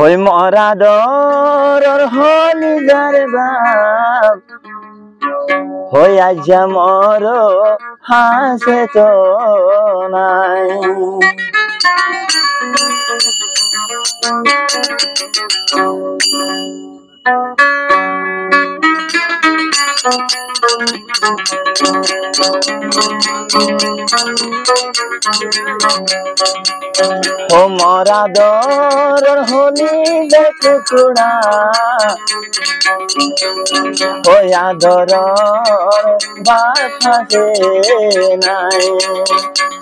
ওই মরা দরর হলি যার বাপ হইয়া যা মর হাসে তো নাই ও মরা দরর হলি দেখে কুড়া হইয়া দরর বাতাসে নাই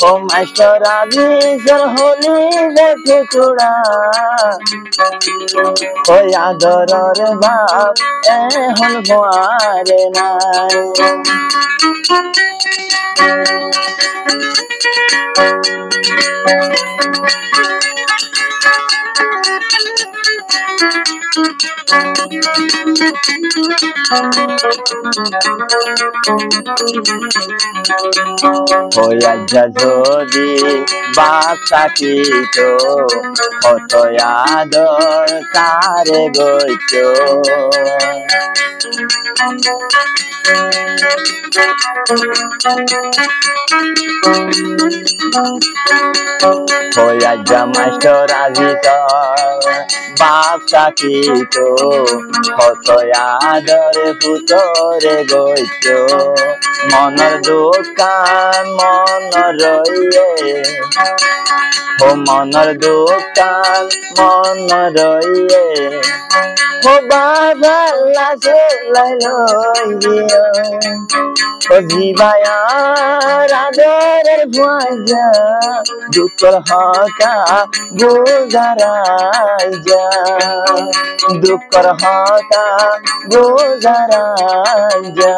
ও মাস্টার আবিসর হলি দেখে কুড়া হইয়া দরর বাপ এখন ভয়ারে নাই হইয়া যা যদি বাপ থাকিত কত আদর তারে গইত হইয়া যা মাস্টার আজিতর বাপ থাকিত কত আদর পুতরে গইত মনের দোকান মন রইয়ে ও মনের দোকান মন রইয়ে ও বাবা লাসে লাইলো ও জীবায়া আদরের ভুয়া দুঃখর হতা গুজারাই যা দুঃখর হতা গুজারাই যা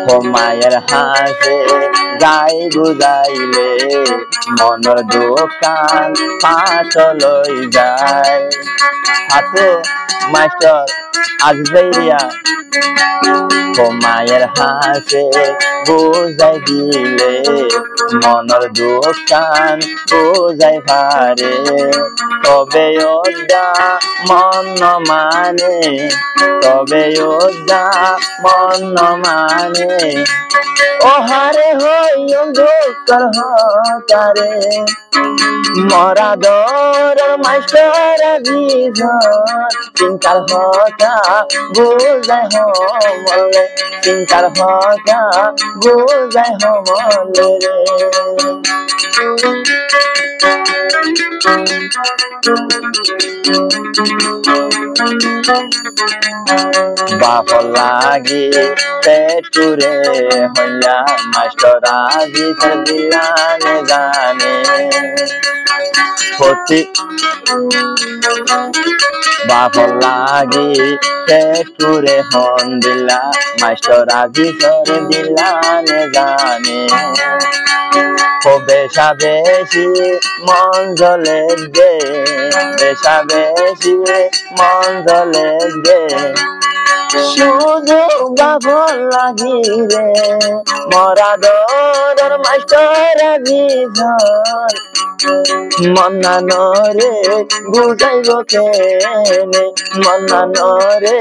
ও মায়ের হাসে যাই বুঝাইলে মনের দোকান পাতলই যায় হাতে মাস্টার আজ যাইয়া ও মায়ের হাসে বুঝাই দিলে মনের দোকান বুঝাই পারে তবে ওদা মন মানে তবে ওদা মন মানে ও হারে হইও দুঃখর হতারে মরা দর মাস্টার বিজর চিন্তার হতা বুঝাই হমলে চিন্তার হতা বুঝাই হমলে রে বাপ লাগি পেটুরে হইয়া মাস্টার আজিতর দিলানে জানে ক্ষতি বাপ লাগি পেটুরে হন দিলা মাস্টার আজিতর দিলানে জানে ও বেশা বেশি মন জলে দে বেশা বেশি মন জলে দে শুধু বাবল লাগি রে মরা দর মাস্টার বিজর মন্না নরে বুঝাইব কেনে মন্না নরে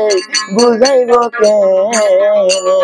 বুঝাইব কেনে